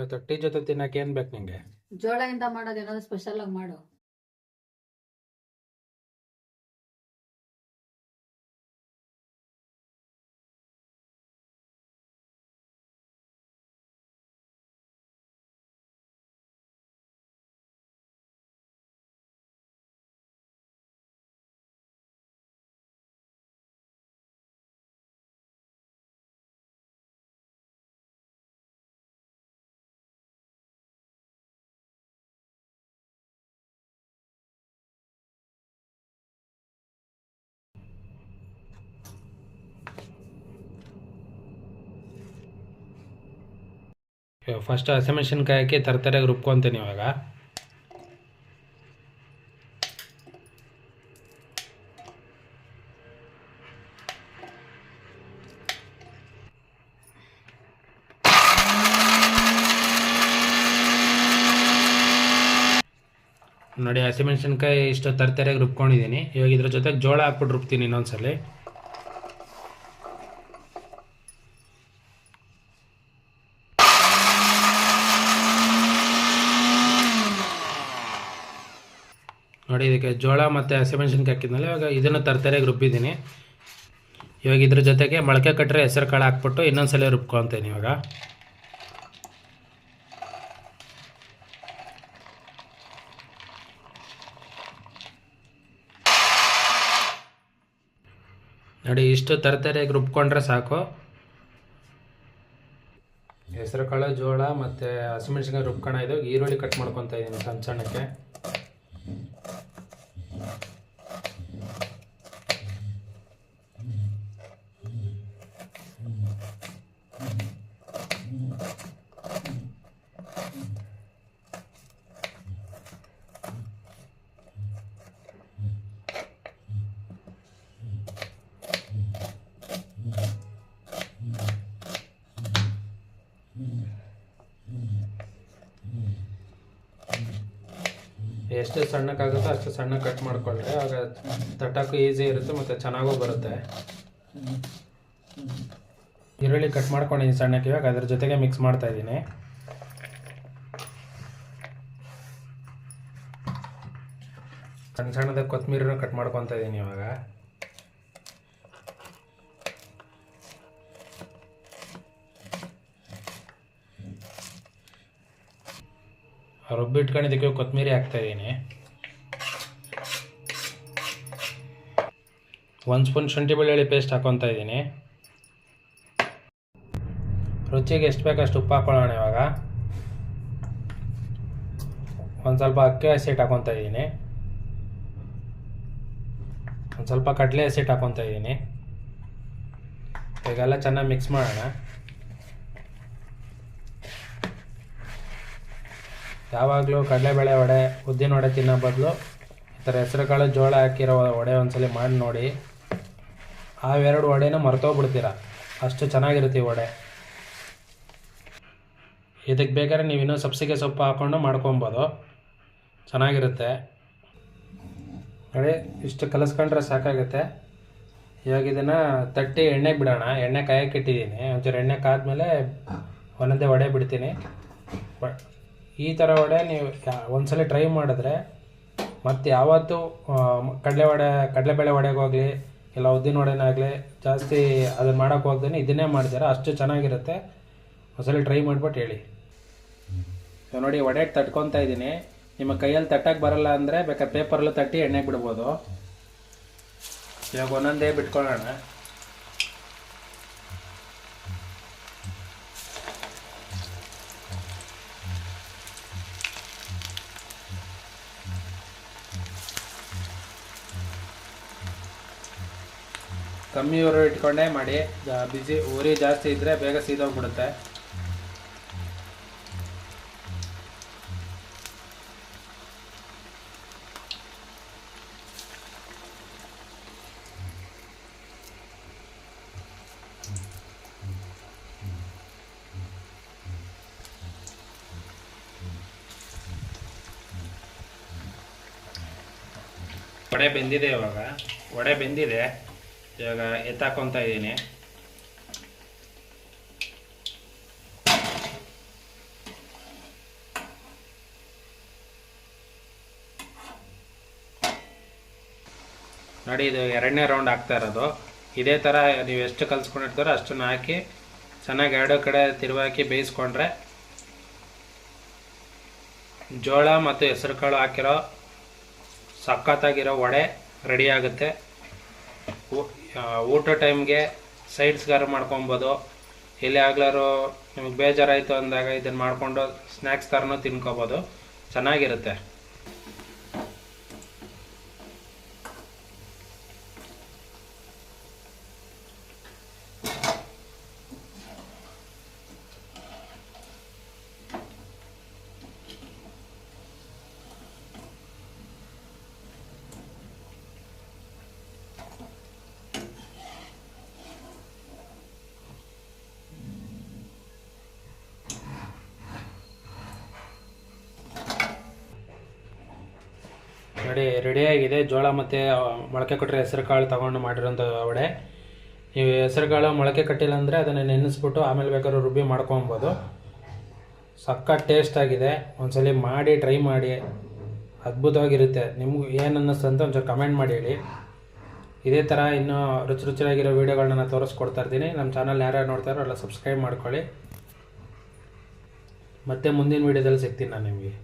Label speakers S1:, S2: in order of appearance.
S1: ಆಯ್ತು. ಟೀ ಜೊತೆ ತಿನ್ನಕ್ಕೆ ಏನ್ ಬೇಕು ನಿಂಗೆ?
S2: ಜೋಳದಿಂದ ಮಾಡೋದು ಏನಾದ್ರು ಸ್ಪೆಷಲ್ ಆಗಿ ಮಾಡು.
S1: ಫಸ್ಟ್ ಹಸಿಮೆಣಸಿನ್ಕಾಯಿ ಹಾಕಿ ತರತರಿಯಾಗಿ ರುಬ್ಕೊಂತೀನಿ ಇವಾಗ. ನೋಡಿ, ಹಸಿಮೆಣಸಿನ್ಕಾಯಿ ಇಷ್ಟು ತರತರಿಯಾಗಿ ರುಬ್ಕೊಂಡಿದ್ದೀನಿ. ಇವಾಗ ಇದ್ರ ಜೊತೆಗೆ ಜೋಳ ಹಾಕ್ಬಿಟ್ಟು ರುಬ್ತೀನಿ ಇನ್ನೊಂದ್ಸಲಿ. ನೋಡಿ, ಇದಕ್ಕೆ ಜೋಳ ಮತ್ತು ಹಸಿಮೆಣಸಿನ್ಕಾಯಿ ಹಾಕಿದ್ಮೇಲೆ ಇವಾಗ ಇದನ್ನು ತರತರಿಯಾಗಿ ರುಬ್ಬಿದ್ದೀನಿ. ಇವಾಗ ಇದ್ರ ಜೊತೆಗೆ ಮೊಳಕೆ ಕಟ್ಟರೆ ಹೆಸರು ಕಾಳು ಹಾಕ್ಬಿಟ್ಟು ಇನ್ನೊಂದ್ಸಲ ರುಬ್ಕೊತೀನಿ ಇವಾಗ. ನೋಡಿ, ಇಷ್ಟು ತರತರಿಯಾಗಿ ರುಬ್ಕೊಂಡ್ರೆ ಸಾಕು. ಹೆಸರು ಕಾಳು, ಜೋಳ ಮತ್ತು ಹಸಿಮೆಣಸಿನ್ಕಾಯಿ ರುಬ್ಕೊಳ. ಇದು ಈರುಳ್ಳಿ ಕಟ್ ಮಾಡ್ಕೊತಾ ಇದ್ದೀನಿ ಸಣ್ಣ ಸಣ್ಣಕ್ಕೆ. ಎಷ್ಟು ಸಣ್ಣಕ್ಕಾಗುತ್ತೋ ಅಷ್ಟು ಸಣ್ಣ ಕಟ್ ಮಾಡ್ಕೊಂಡ್ರೆ ಆಗ ತಟ್ಟಕ್ಕೂ ಈಸಿ ಇರುತ್ತೆ ಮತ್ತು ಚೆನ್ನಾಗೂ ಬರುತ್ತೆ. ಈರುಳ್ಳಿ ಕಟ್ ಮಾಡ್ಕೊಂಡಿದ್ದೀನಿ ಸಣ್ಣಕ್ಕೆ. ಇವಾಗ ಅದ್ರ ಜೊತೆಗೆ ಮಿಕ್ಸ್ ಮಾಡ್ತಾ ಇದ್ದೀನಿ. ಸಣ್ಣ ಸಣ್ಣದ ಕೊತ್ತಂಬರಿನ ಕಟ್ ಮಾಡ್ಕೊತಾ ಇದ್ದೀನಿ ಇವಾಗ. ರುಬ್ಬಿಟ್ಕೊಂಡಿದ್ದಕ್ಕೆ ಕೊತ್ತಂಬರಿ ಹಾಕ್ತಾ ಇದ್ದೀನಿ. 1 ಸ್ಪೂನ್ ಶುಂಠಿ ಬೆಳ್ಳುಳ್ಳಿ ಪೇಸ್ಟ್ ಹಾಕ್ಕೊತಾ ಇದ್ದೀನಿ. ರುಚಿಗೆ ಎಷ್ಟು ಬೇಕೋ ಅಷ್ಟು ಉಪ್ಪು ಹಾಕ್ಕೊಳ್ಳೋಣ ಇವಾಗ. ಒಂದು ಸ್ವಲ್ಪ ಅಕ್ಕಿ ಹಸಿಟ್ಟು ಹಾಕ್ಕೊತಾ ಇದ್ದೀನಿ. ಒಂದು ಸ್ವಲ್ಪ ಕಡಲೆ ಹಸಿಟ್ಟು ಹಾಕ್ಕೊತಾ ಇದ್ದೀನಿ. ಈಗೆಲ್ಲ ಚೆನ್ನಾಗಿ ಮಿಕ್ಸ್ ಮಾಡೋಣ. ಯಾವಾಗಲೂ ಕಡಲೆಬೇಳೆ ವಡೆ, ಉದ್ದಿನ ವಡೆ ತಿನ್ನೋ ಬದಲು ಈ ಥರ ಹೆಸರುಕಾಳು, ಜೋಳ ಹಾಕಿರೋ ವಡೆ ಒಂದ್ಸಲಿ ಮಾಡಿ ನೋಡಿ. ಅವೆರಡು ವಡೆನ ಮರ್ತೋಗ್ಬಿಡ್ತೀರ, ಅಷ್ಟು ಚೆನ್ನಾಗಿರುತ್ತೆ ಈ ವಡೆ. ಇದಕ್ಕೆ ಬೇಕಾದ್ರೆ ನೀವು ಇನ್ನೂ ಸಬ್ಸಿಗೆ ಸೊಪ್ಪು ಹಾಕ್ಕೊಂಡು ಮಾಡ್ಕೊಬೋದು, ಚೆನ್ನಾಗಿರುತ್ತೆ. ನೋಡಿ, ಇಷ್ಟು ಕಲಿಸ್ಕೊಂಡ್ರೆ ಸಾಕಾಗುತ್ತೆ. ಇವಾಗ ಇದನ್ನು ತಟ್ಟಿ ಎಣ್ಣೆಗೆ ಬಿಡೋಣ. ಎಣ್ಣೆ ಕಾಯಕ್ಕೆ ಇಟ್ಟಿದ್ದೀನಿ. ಒಂಚೂರು ಎಣ್ಣೆ ಕಾದ್ಮೇಲೆ ಒಂದೊಂದೇ ವಡೆ ಬಿಡ್ತೀನಿ. ಈ ಥರ ವಡೆ ನೀವು ಒಂದ್ಸಲ ಟ್ರೈ ಮಾಡಿದ್ರೆ ಮತ್ತು ಯಾವತ್ತೂ ಕಡಲೆಬೇಳೆ ವಡೆಗೆ ಹೋಗಲಿ ಇಲ್ಲ ಉದ್ದಿನ ವಡೆನಾಗಲಿ ಜಾಸ್ತಿ ಅದನ್ನು ಮಾಡೋಕ್ಕೆ ಹೋಗ್ದೇನೆ ಇದನ್ನೇ ಮಾಡ್ತೀರಾ, ಅಷ್ಟು ಚೆನ್ನಾಗಿರುತ್ತೆ. ಒಂದ್ಸಲ ಟ್ರೈ ಮಾಡಿಬಿಟ್ಟು ಹೇಳಿ. ನೋಡಿ, ವಡೆ ತಟ್ಕೊತಾ ಇದ್ದೀನಿ. ನಿಮ್ಮ ಕೈಯಲ್ಲಿ ತಟ್ಟಕ್ಕೆ ಬರಲ್ಲ ಅಂದರೆ ಬೇಕಾದ್ರೆ ಪೇಪರಲ್ಲೂ ತಟ್ಟಿ ಎಣ್ಣೆಗೆ ಬಿಡ್ಬೋದು. ಇವಾಗ ಒಂದೊಂದೇ ಬಿಟ್ಕೊಳ್ಳೋಣ. ಕಮ್ಮಿ ಉರಿ ಇಟ್ಕೊಂಡೇ ಮಾಡಿ. ಬಿಸಿ ಉರಿ ಜಾಸ್ತಿ ಇದ್ದರೆ ಬೇಗ ಸೀದೋಗ್ಬಿಡುತ್ತೆ. ವಡೆ ಬೆಂದಿದೆ. ಇವಾಗ ವಡೆ ಬೆಂದಿದೆ. ಇವಾಗ ಎತ್ತಾಕೊತಾ ಇದ್ದೀನಿ. ನೋಡಿ ಇದು 2ನೇ ರೌಂಡ್ ಆಗ್ತಾ ಇರೋದು. ಇದೇ ಥರ ನೀವು ಎಷ್ಟು ಕಲಿಸ್ಕೊಂಡಿರ್ತಾರೋ ಅಷ್ಟನ್ನು ಹಾಕಿ ಚೆನ್ನಾಗಿ ಎರಡು ಕಡೆ ತಿರುವಾಕಿ ಬೇಯಿಸ್ಕೊಂಡ್ರೆ ಜೋಳ ಮತ್ತು ಹೆಸರು ಕಾಳು ಹಾಕಿರೋ ಸಖತ್ತಾಗಿರೋ ವಡೆ ರೆಡಿ ಆಗುತ್ತೆ. ಊಟ ಟೈಮ್ಗೆ ಸೈಡ್ಸ್ಗಾರು ಮಾಡ್ಕೊಬೋದು. ಎಲ್ಲಿ ಆಗ್ಲಾರು ನಿಮಗೆ ಬೇಜಾರಾಯಿತು ಅಂದಾಗ ಇದನ್ನು ಮಾಡಿಕೊಂಡು ಸ್ನ್ಯಾಕ್ಸ್ ಥರನೂ ತಿನ್ಕೋಬೋದು, ಚೆನ್ನಾಗಿರುತ್ತೆ. ನೋಡಿ ರೆಡಿಯಾಗಿದೆ. ಜೋಳ ಮತ್ತು ಮೊಳಕೆ ಕಟ್ಟಿರೋ ಹೆಸರು ಕಾಳು ತೊಗೊಂಡು ಮಾಡಿರೋಂಥ ವಡೆ. ನೀವು ಹೆಸರು ಕಾಳು ಮೊಳಕೆ ಕಟ್ಟಿಲ್ಲ ಅಂದರೆ ಅದನ್ನು ನೆನೆಸ್ಬಿಟ್ಟು ಆಮೇಲೆ ಬೇಕಾದ್ರೂ ರುಬ್ಬಿ ಮಾಡ್ಕೊಬೋದು. ಸಖತ್ ಟೇಸ್ಟಾಗಿದೆ. ಒಂದ್ಸಲಿ ಮಾಡಿ ಟ್ರೈ ಮಾಡಿ, ಅದ್ಭುತವಾಗಿರುತ್ತೆ. ನಿಮ್ಗೆ ಏನು ಅನ್ನಿಸ್ತು ಅಂತ ಒಂಚೂರು ಕಮೆಂಟ್ ಮಾಡಿ ಹೇಳಿ. ಇದೇ ಥರ ಇನ್ನೂ ರುಚಿಯಾಗಿರೋ ವೀಡಿಯೋಗಳನ್ನ ನಾನು ತೋರಿಸ್ಕೊಡ್ತಾ ಇರ್ತೀನಿ. ನಮ್ಮ ಚಾನಲ್ ಯಾರ್ಯಾರು ನೋಡ್ತಾರೋ ಎಲ್ಲ ಸಬ್ಸ್ಕ್ರೈಬ್ ಮಾಡ್ಕೊಳ್ಳಿ. ಮತ್ತೆ ಮುಂದಿನ ವೀಡಿಯೋದಲ್ಲಿ ಸಿಗ್ತೀನಿ ನಾನು ನಿಮಗೆ.